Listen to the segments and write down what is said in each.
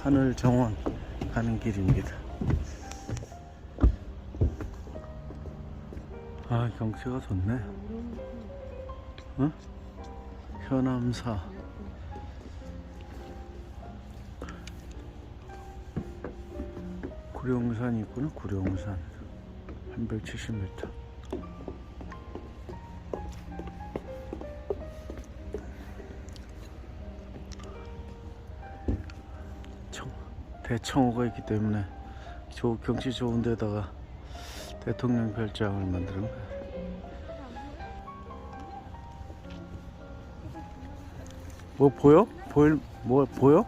하늘정원 가는 길입니다. 아, 경치가 좋네. 어? 현암사. 구룡산이 있구나. 구룡산 370m. 대청호가 있기 때문에 경치 좋은 데다가 대통령 별장을 만드는 거야. 뭐 보여? 뭐 보여?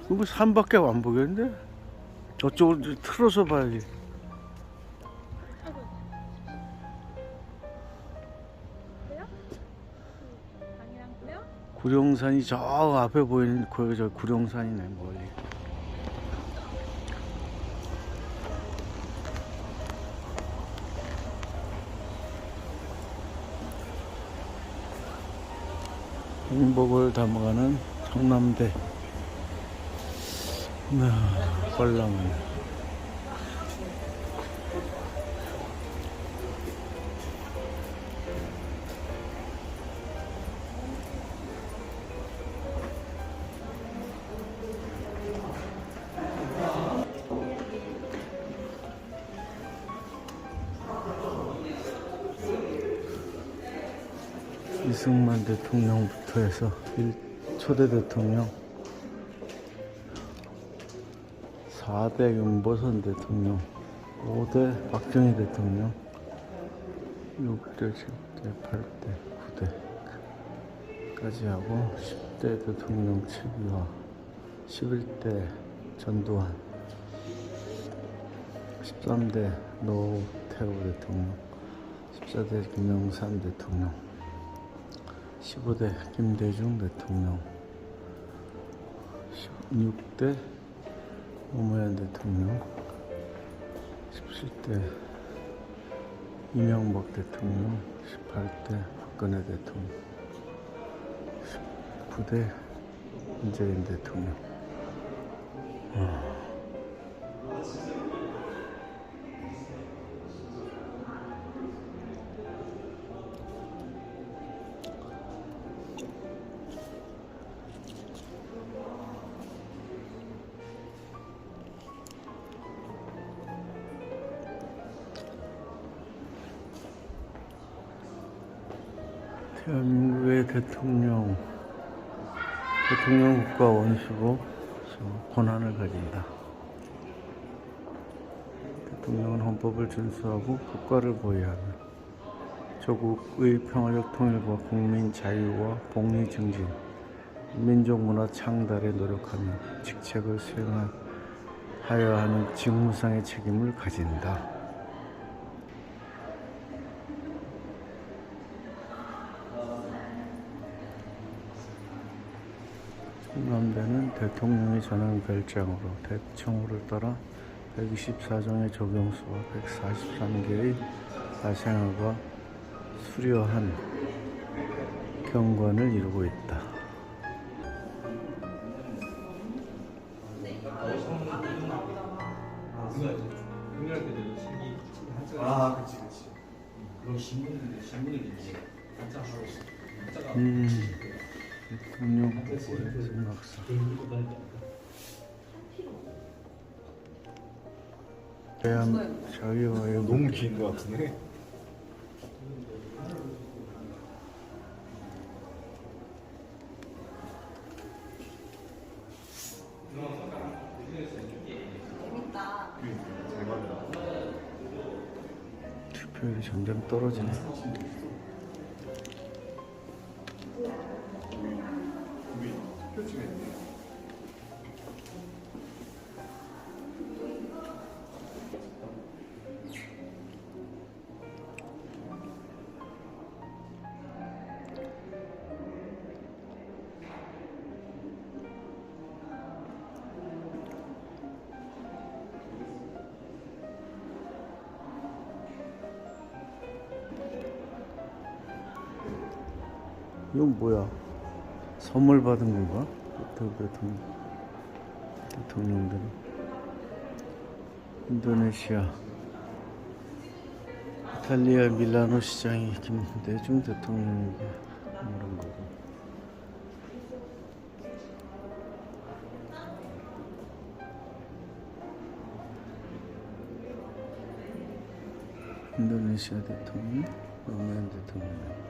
뭐 산밖에 안 보이는데? 저쪽으로 틀어서 봐야지. 구룡산이 저 앞에 보이는 저 구룡산이네. 멀리. 행복을 담아가는 성남대 관람을. 이승만 대통령부터 해서 초대 대통령, 4대 윤보선 대통령, 5대 박정희 대통령, 6대, 7대, 8대, 9대까지 하고 10대 대통령 최규하, 11대 전두환, 13대 노태우 대통령, 14대 김영삼 대통령, 15대 김대중 대통령, 16대 노무현 대통령, 17대 이명박 대통령, 18대 박근혜 대통령, 19대 문재인 대통령. 대한민국의 대통령 국가 원수로 권한을 가진다. 대통령은 헌법을 준수하고 국가를 보위하며 조국의 평화적 통일과 국민 자유와 복리 증진, 민족 문화 창달에 노력하며 직책을 수행하여야 하는 직무상의 책임을 가진다. 성남대는 대통령이 전한 별장으로 대청호를 따라 124종의 조경수와 143개의 야생화가 수려한 경관을 이루고 있다. 아, 그치. 그럼 신문에 이제 한자 하고 있어. 대통령 후보의 생각사. 대한 자유와의 너무 긴 것 같은데. 투표율이 점점 떨어지네. 이건 뭐야? 선물 받은 건가? 대통령들은 인도네시아 이탈리아 밀라노 시장이 김대중 대통령에게 물은 거고, 인도네시아 대통령, 노무현 대통령.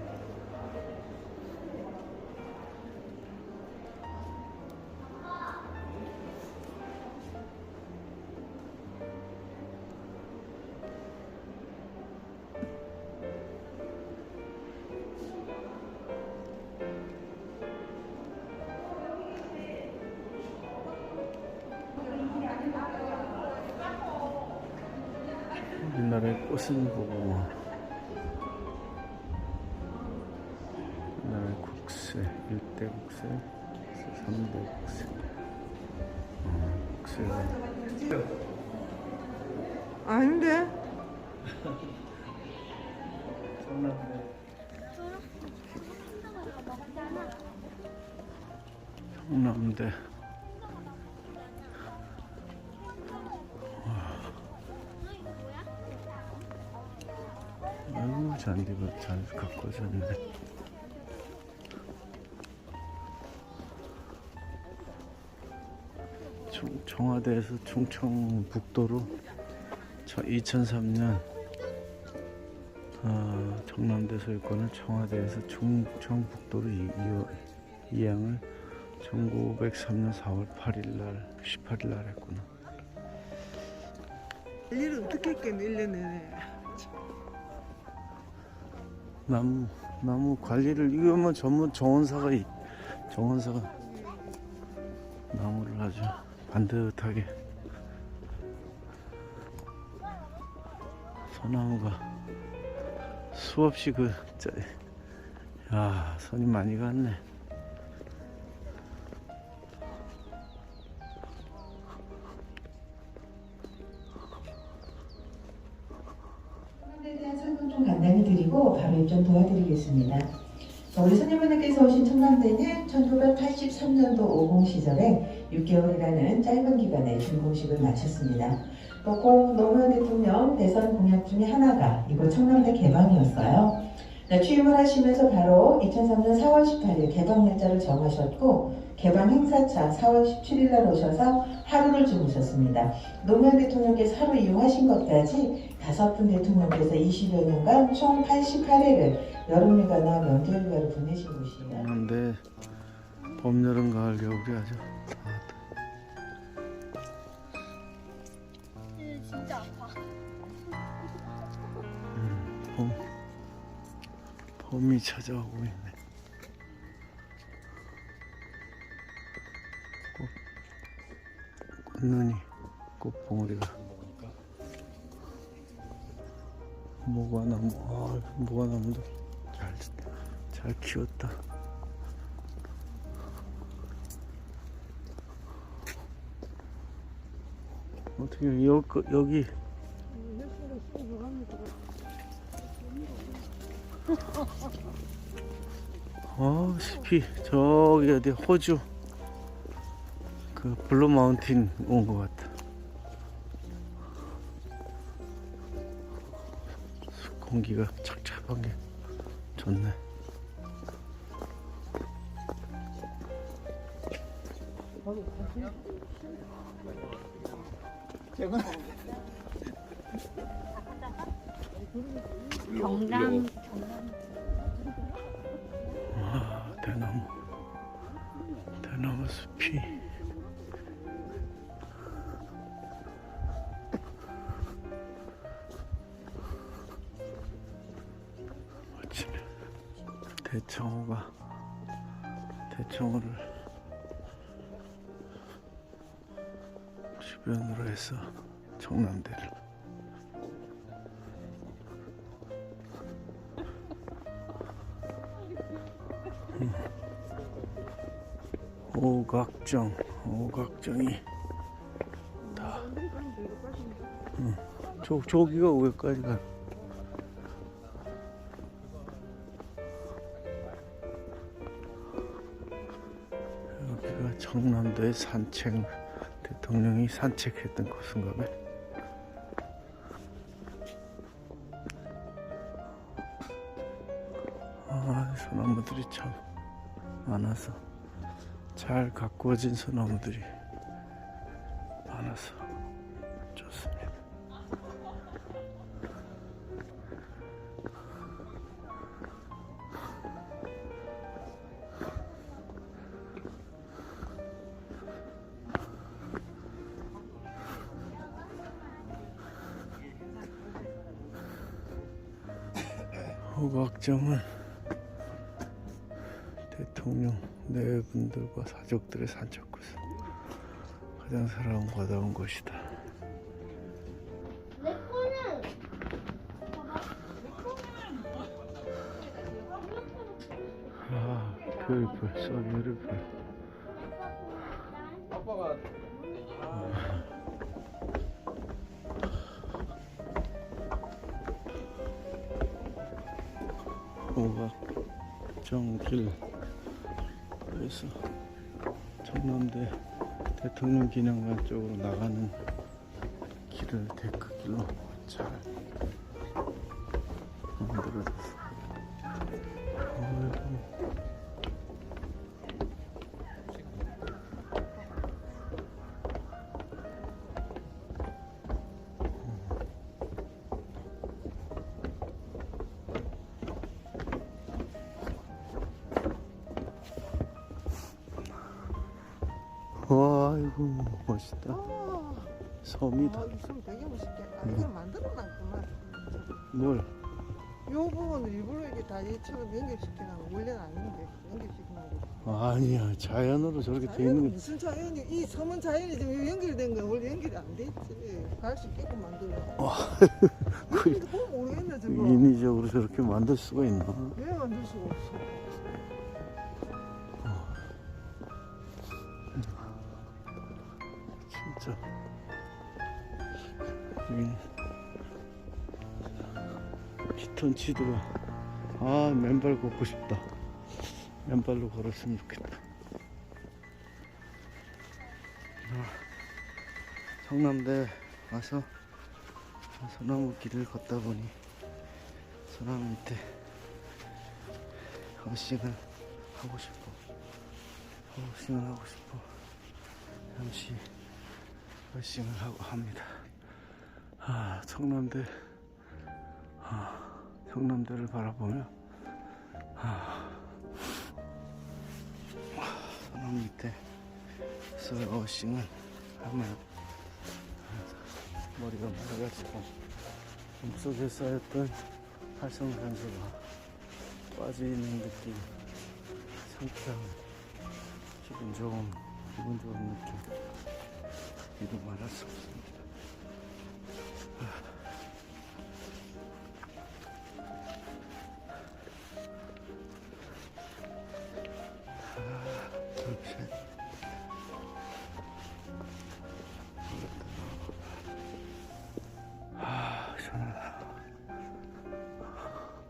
우리나라의 꽃은 고구마, 우리나라의 국세, 1대 국세, 3대 국세. 국세가 아닌데? 경남대. 아이고, 잔디가 잘 가꿔졌네. 청와대에서 충청북도로 2003년 청남대 소유권을 청와대에서 충청북도로 이양을 1903년 4월 18일 날 했구나. 일을 어떻게 했겠네, 1년 내내. 나무 관리를, 이거 뭐 전문 정원사가 나무를 아주 반듯하게, 소나무가 수없이 야, 손이 많이 갔네. 에 대한 설명 좀 간단히 드리고 바로 입점 도와드리겠습니다. 우리 손님분들께서 오신 청남대는 1983년도 50 시절에 6개월이라는 짧은 기간에 준공식을 마쳤습니다. 고 노무현 대통령 대선 공약 중에 하나가 이곳 청남대 개방이었어요. 취임을 하시면서 바로 2003년 4월 18일 개방 날짜를 정하셨고, 개방 행사차 4월 17일 날 오셔서 하루를 주무셨습니다. 노무현 대통령께서 하루 이용하신 것까지 5분 대통령께서 20여 년간 총 88회를 여름휴가나 명절휴가를 보내신 곳이에요. 근데 봄, 여름, 가을, 겨울이 아주 진짜 아파. 봄이 찾아오고 있네. 꽃눈이, 꽃봉오리가. 모과나무도 잘 키웠다. 어떻게 여기 숲이 저기 어디 호주 그 블루 마운틴 온 것 같아. 공기가 착착한 게 좋네. 경남 대나무 숲이 아침에 대청호를 주변으로 해서 청남대를 오각정이 다 저기가 왜까지 가? 여기가 청남도의 산책, 대통령이 산책했던 곳인가 봐. 아, 소나무들이 참 많아서, 잘 가꾸어진 소나무들이 많아서 좋습니다. 호각정은 대통령 내분들과 사족들의 산책구에서 가장 사랑받아온 곳이다. 내 거는 아, beautiful, so beautiful. 아빠가 호각정길, 그래서 청남대 대통령 기념관 쪽으로 나가는 길을 데크길로 잘 만들어졌어. 어이구. 와, 이거 멋있다. 섬이다. 아, 이섬 되게 멋있게. 아, 이거 만들어놨구만. 뭘? 요 부분을 일부러 이렇게 다리처럼 연결시키는 원래는 아닌데 연결시키는 거. 아니야, 자연으로 저렇게 돼 자연은 있는 거. 무슨 자연이? 이 섬은 자연이 지금 연결된 거야. 원래 연결이 안 돼 있지. 갈 수 있게끔 만들어. 이거 보면 모르겠네 저거. 인위적으로 저렇게 만들 수가 있나? 왜 만들 수가 없어? 진짜. 여기는 피톤치드가, 아, 맨발 걷고 싶다. 맨발로 걸었으면 좋겠다. 청남대 와서 소나무 길을 걷다 보니 소나무 밑에 어싱을 하고 싶어. 어싱을 하고 싶어. 잠시 어싱을 하고 합니다. 아, 청남대, 청남대를 바라보며 소나무 밑에 어싱을 하면 머리가 맑아지고 몸속에 쌓였던 활성산소가 빠져있는 느낌, 상쾌한, 기분 좋은 느낌, 이루 말할 수 없습니다. 둘, 셋. 시원하다.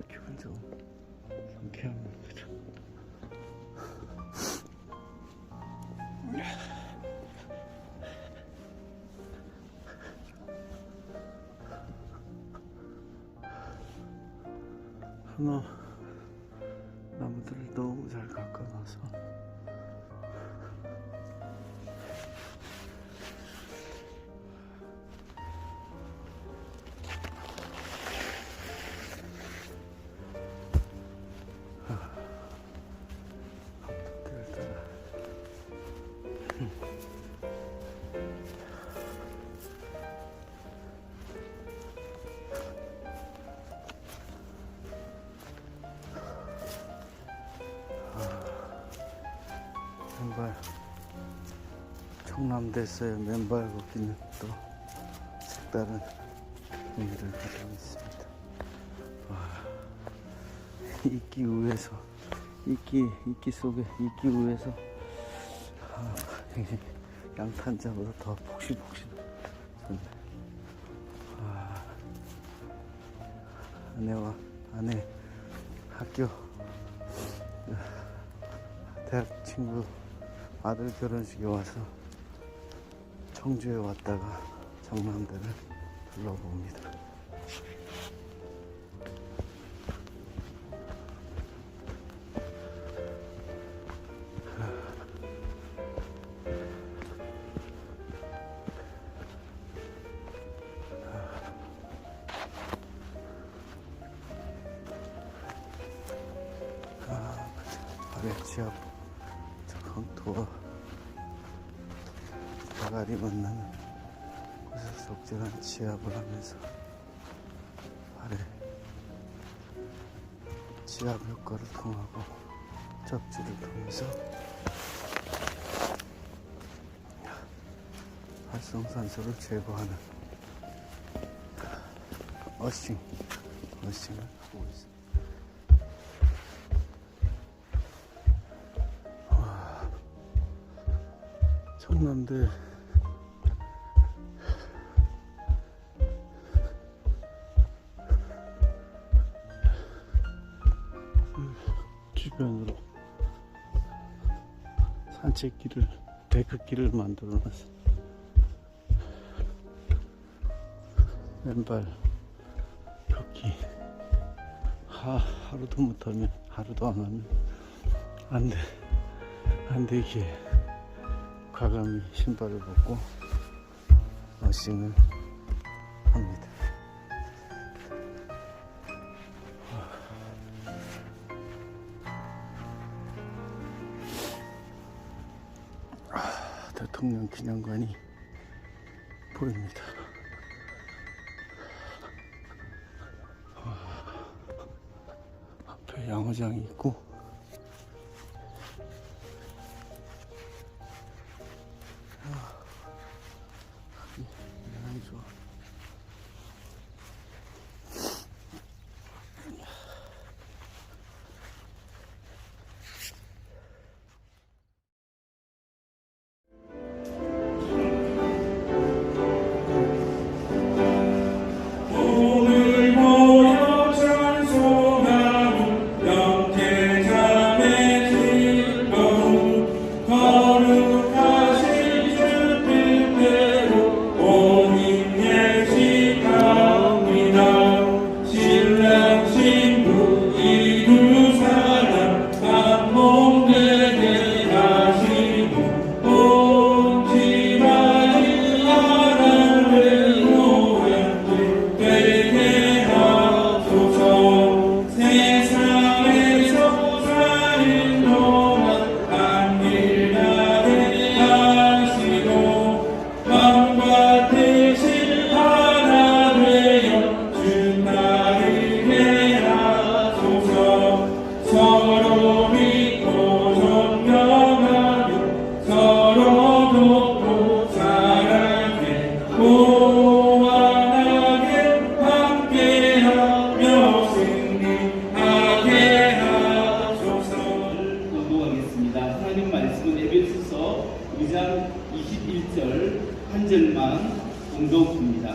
기분 좋은 상쾌한 물이다. 하나, 나무들을 너무 잘 깎아놔서 맨발, 청남대에서의 맨발 걷기는 또 색다른 의미를 가지고 있습니다. 와, 이끼 위에서, 이끼 속에, 이끼 위에서 굉장히 양탄자보다 더 폭신폭신 좋네. 아내와 아내 학교, 대학 친구 아들 결혼식에 와서 청주에 왔다가 정남대를 둘러봅니다. 아래 지압 저 강토와 자갈이 만나는 곳에서 적절한 지압을 하면서 아래 지압 효과를 통하고 접지를 통해서 활성산소를 제거하는 어싱을 하고 있습니다. 청남대 주변으로 산책길을 데크길을 만들어 놨어. 왼발 걷기 하루도 못하면 하루도 안 하면 안 되기에 과감히 신발을 벗고 어싱을 합니다. 대통령 기념관이 보입니다. 앞에 양어장이 있고 양이 좋아. 오늘 모여 찬송하는 영제자매 즐거움 거룩하신 주 뜻대로 온 예식합니다. 신랑 신부 이 두 사람 한 몸 되게 하시고 온 집안이 하나님의 노래 되게 하소서. 세상에서 사는 동안 안길 나게 하시고 마음과 뜻이 하나 되어 주 따르게 하소서. 서로 믿고 존경하며 서로 돕고 사랑해 고안하게 함께하며 승리하게 하소서. 공독하겠습니다. 하나님 말씀은 에베소서 2장 21절 한 절만 공독합니다.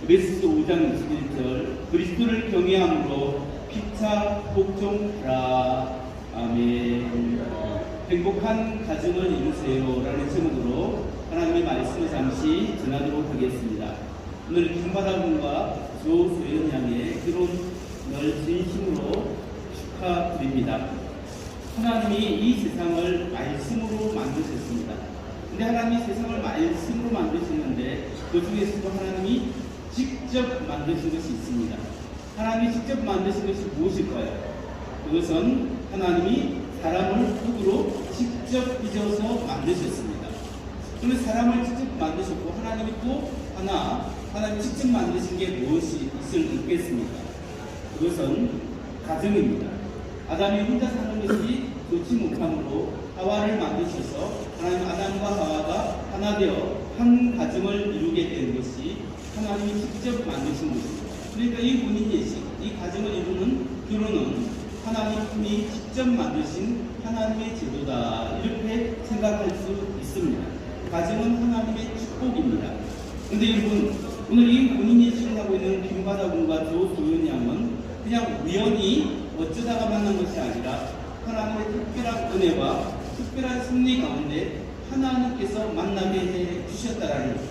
에베소서 5장 21절 그리스도를 경외함으로 피차 복종하라. 아멘. 행복한 가정을 이루세요 라는 제목으로 하나님의 말씀을 잠시 전하도록 하겠습니다. 오늘 김바다군과 조소연 양의 결혼을 진심으로 축하드립니다. 하나님이 이 세상을 말씀으로 만드셨습니다. 근데 하나님이 세상을 말씀으로 만드셨는데 그 중에서도 하나님이 직접 만드신 것이 있습니다. 하나님이 직접 만드신 것이 무엇일까요? 그것은 하나님이 사람을 흙으로 직접 빚어서 만드셨습니다. 그런데 사람을 직접 만드셨고 하나님이 또 하나님 직접 만드신 게 무엇이 있겠습니까? 그것은 가정입니다. 아담이 혼자 사는 것이 좋지 못함으로 하와를 만드셔서 하나님 아담과 하와가 하나 되어 한 가정을 이루게 된 것이 하나님이 직접 만드신 것입니다. 그러니까 이 혼인 예식, 이 가정을 이루는 결혼은 하나님이 직접 만드신 하나님의 제도다 이렇게 생각할 수 있습니다. 가정은 하나님의 축복입니다. 그런데 여러분 오늘 이 혼인 예식을 하고 있는 김바다군과 조소연 양은 그냥 우연히 어쩌다가 만난 것이 아니라 하나님의 특별한 은혜와 특별한 승리 가운데 하나님께서 만나게 해 주셨다라는 거죠.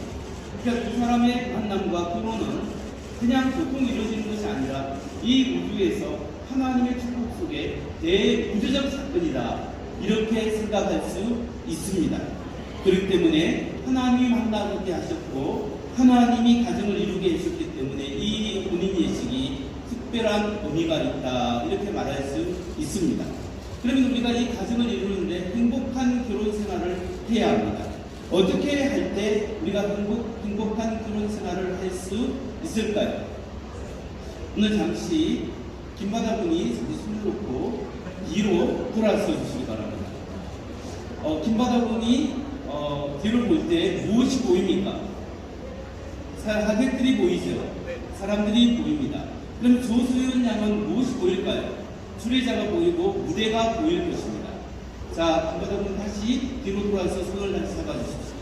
그러니까 두 사람의 만남과 결혼은 그냥 보통 이루어지는 것이 아니라 이 우주에서 하나님의 축복 속에 대우주적 사건이다, 이렇게 생각할 수 있습니다. 그렇기 때문에 하나님이 만나게 하셨고 하나님이 가정을 이루게 해주셨기 때문에 이 혼인 예식이 특별한 의미가 있다, 이렇게 말할 수 있습니다. 그러면 우리가 이 가정을 이루는데 행복한 결혼 생활을 해야 합니다. 어떻게 할 때 우리가 행복한 결혼 생활을 할 수 있을까요? 오늘 잠시 김바다분이 손을 놓고 뒤로 돌아서 주시기 바랍니다. 김바다분이 뒤를 볼 때 무엇이 보입니까? 하객들이 보이죠? 사람들이 보입니다. 그럼 조수연 양은 무엇이 보일까요? 주례자가 보이고 무대가 보일 것입니다. 자, 김바다분 다시 뒤로 돌아서 손을 다시 잡아주십시오.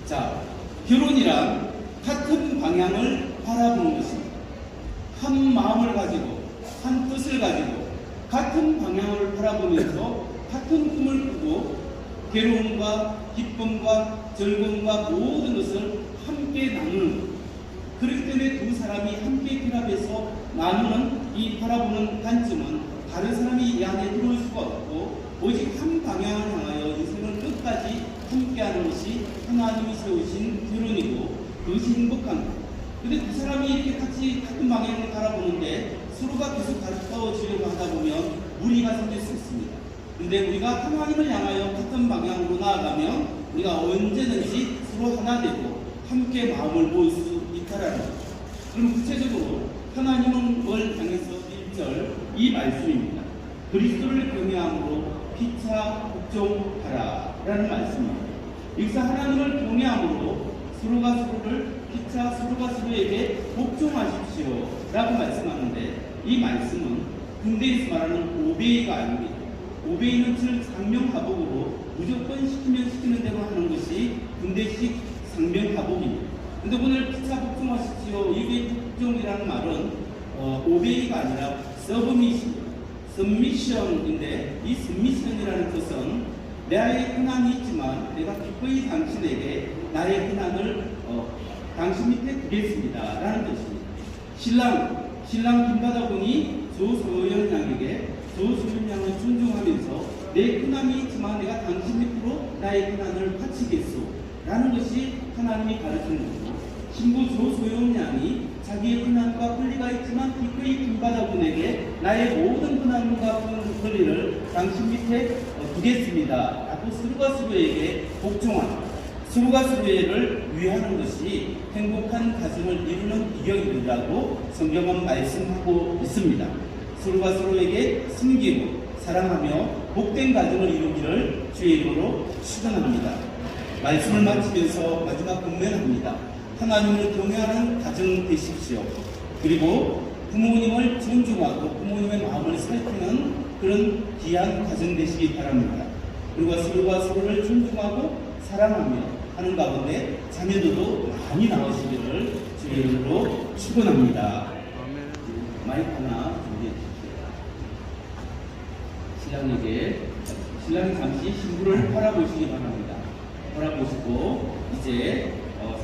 자, 결혼이란 같은 방향을 바라보는 것입니다. 한 마음을 가지고 한 뜻을 가지고 같은 방향을 바라보면서 같은 꿈을 꾸고 괴로움과 기쁨과 즐거움과 모든 것을 함께 나누는 것. 그렇기 때문에 두 사람이 함께 결합해서 나누는 이 바라보는 관점은 다른 사람이 이 안에 들어올 수가 없고 오직 한 방향을 향하여 인생을 끝까지 함께하는 것이 하나님이 세우신 결혼이고 그것이 행복한 것. 근데 두 사람이 이렇게 같은 방향을 바라보는데 서로가 계속 가까워지려고 하다 보면 무리가 생길 수 있습니다. 근데 우리가 하나님을 향하여 같은 방향으로 나아가면 우리가 언제든지 서로 하나 되고 함께 마음을 모을 수 있다라는 거죠. 그럼 구체적으로 하나님을 향해서 1절 이 말씀입니다. 그리스도를 경외함으로 피차 복종하라 라는 말씀입니다. 여기서 하나님을 경외함으로 서로가 서로를 피차 서로가 서로에게 복종하십시오 라고 말씀하는데, 이 말씀은 군대에서 말하는 오베이가 아닙니다. 오베이는 즉 상명하복으로 무조건 시키면 시키는 대로 하는 것이 군대식 상명하복입니다. 근데 오늘 피차 복종하십시오, 이게 복종이라는 말은 오베이가 아니라 서브미션인데, 이 서미션이라는 것은 나의 흔한이 있지만 내가 기꺼이 당신에게 나의 흔한을 당신 밑에 두겠습니다 라는 뜻입니다. 신랑 김바다군이 조소연 양에게 조소연 양을 존중하면서 내 흔한이 있지만 내가 당신 밑으로 나의 흔한을 바치겠소 라는 것이 하나님이 가르치는 거고, 신부 조소연 양이 자기의 흔한과 권리가 있지만 기꺼이 김바다군에게 나의 모든 흔한과 권리를 당신 밑에 두겠습니다 라고 서로가 서로에게 복종하는, 서로가 서로를 위하는 것이 행복한 가정을 이루는 비결이라고 성경은 말씀하고 있습니다. 서로가 서로에게 섬기고 사랑하며 복된 가정을 이루기를 주의 이름으로 축원합니다. 말씀을 마치면서 마지막 권면합니다. 하나님을 경외하는 가정 되십시오. 그리고 부모님을 존중하고 부모님의 마음을 살피는 그런 귀한 가정 되시기 바랍니다. 그리고 서로가 서로를 존중하고 사랑하며 하는 가운데 자녀들도 많이 나오시기를 주의 이름으로 축원합니다. 마이크 하나 준비해 주십시오. 신랑이 잠시 신부를 바라보시기 바랍니다. 바라보시고 이제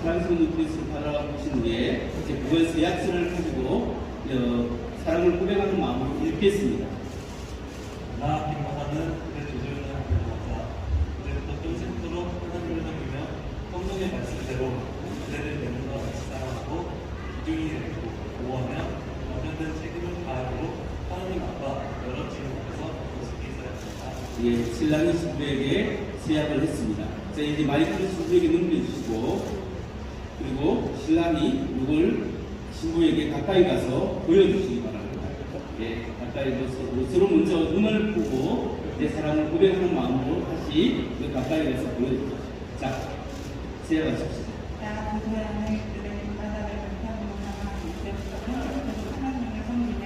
사랑스러운 눈빛으로 바라보신 후에 이제 그걸 세약서를 가지고 사랑을 고백하는 마음으로 읽겠습니다. 나 김바다는 그대 조소연을 하겠다. 그대부터 평생토록 하나님을 섬기며 성경의 말씀대로 그대를 내모가 같이 사랑하고 기중이 되고 보호하며 완전된 책임을 다하고 하나님 아빠 여러 친구 앞에서 모습이 있어야 합니다. 예, 신랑이 신부에게 세약을 했습니다. 자, 이제 마이크를 신부에게 넘겨주시고, 그리고 신랑이 이걸 신부에게 가까이 가서 보여주시기 바랍니다. 예, 가까이 가서 서로 먼저 눈을 보고 내 사랑을 고백하는 마음으로 다시 가까이 가서 보여주십시오. 자, 세약하십시오. 나 조소연을 그대 김바다를 불편으로 삼아 이제부터 하나님을 섬기며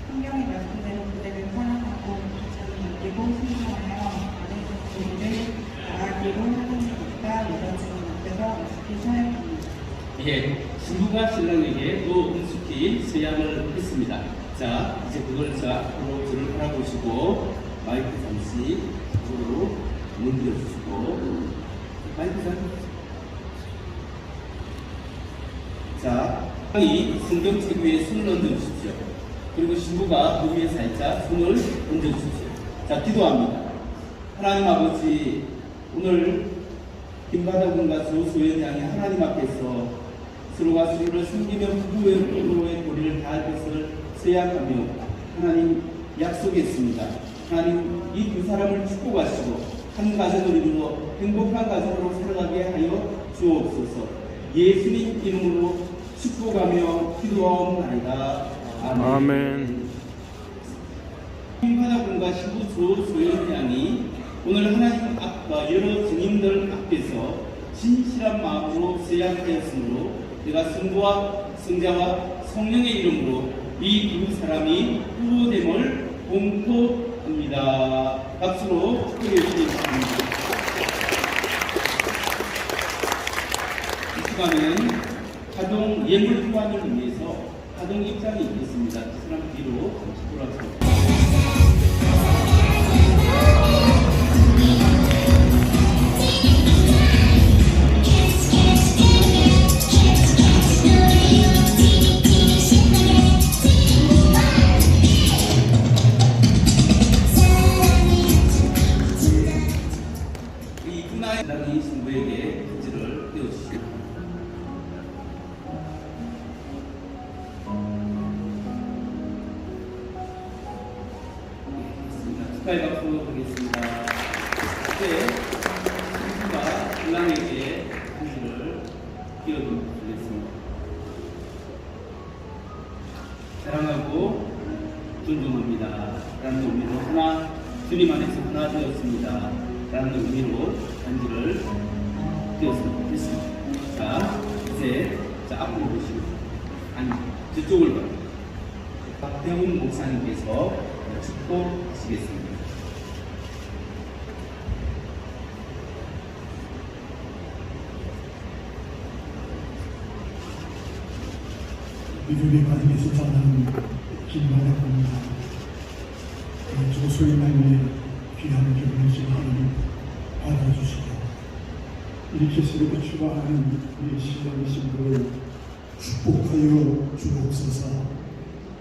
성경의 말씀대로 그대를 사랑하고 기적을 느끼고 순종하여 아내의 우리를 나아가기로 하는 것과 여러분 앞에서 어떻게 사역합니다. 예, 신부가 신랑에게 또 은숙히 세약을 했습니다. 자, 이제 그걸 앞으로 저를 바라보시고 마이크 잠시 앞으로 내밀어 주시고 마이크 잡으세요. 자, 이 성경책 위에 손을 얹어 주십시오. 그리고 신부가 그 위에 살짝 손을 얹어 주십시오. 자, 기도합니다. 하나님 아버지, 오늘 김바다군과 조소연 양이 하나님 앞에서 서로가 서로를 섬기며 부부의 도리를 다할 것을 서약하며 하나님 약속했습니다. 하나님 이 두 사람을 축복하시고 한 가정을 이루어 행복한 가정으로 살아가게 하여 주옵소서. 예수님 이름으로 축복하며 기도하옵나이다. 아멘. 김바다군과 신부 조소연 양이 오늘 하나님 앞과 여러 증인들 앞에서 진실한 마음으로 서약하였으므로 내가 성부와 성자와 성령의 이름으로 이 두 사람이 부부됨을 공포합니다. 박수로 축복해 주시겠습니다. 이 시간은 가동 예물 교환을 위해서 가동 입장이 있겠습니다. 그 사람 뒤로 돌아서. 이 신부에게 편지를 띄워주시고 축하의 박수 하겠습니다. 이제 신부가 신랑에게 편지를 띄워드리겠습니다. 사랑하고 존중합니다. 라는 의미로 하나, 주님 안에서 하나 되었습니다. 라는 의미로 편지를 띄웠습니다. 자, 이제 앞으로 보시고, 아니, 저쪽을 봐요. 박대훈 목사님께서 축복하시겠습니다. 미국의 가정에서 자라는 김바다입니다. 조소의 날에 귀한 결혼식 하나님 받아주시고 이렇게 새롭게 출발하는 우리 신랑 신부를 축복하여 주옵소서.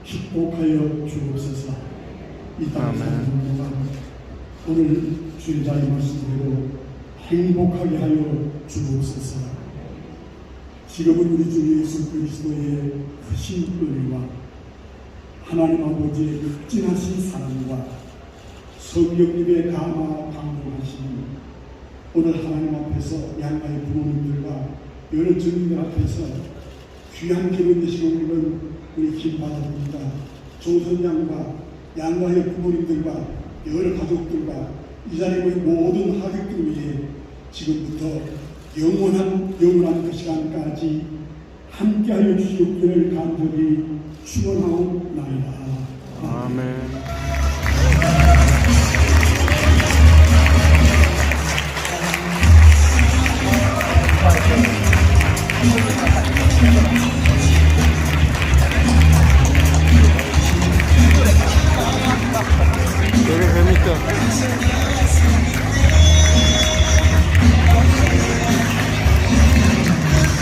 축복하여 주옵소서. 이 땅에 사는 동안 오늘 주의자의 말씀대로 행복하게 하여 주옵소서. 지금은 우리 주 예수 그리스도의 크신 은혜와 하나님 아버지의 극진하신 사랑과 성령님의 감화 강동하신 오늘 하나님 앞에서 양가의 부모님들과 여러 증인들 앞에서 귀한 결혼식을 올리는 우리 김바다입니다. 조선양과 양가의 부모님들과 여러 가족들과 이 자리에 모인 모든 하객들 위해 지금부터 영원한 그 시간까지 함께하여 주시옵기를 간절히 축원하옵나이다. 아멘. 되게 재밌다.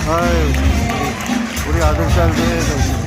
아유, 우리 아들 딸도 해야 돼.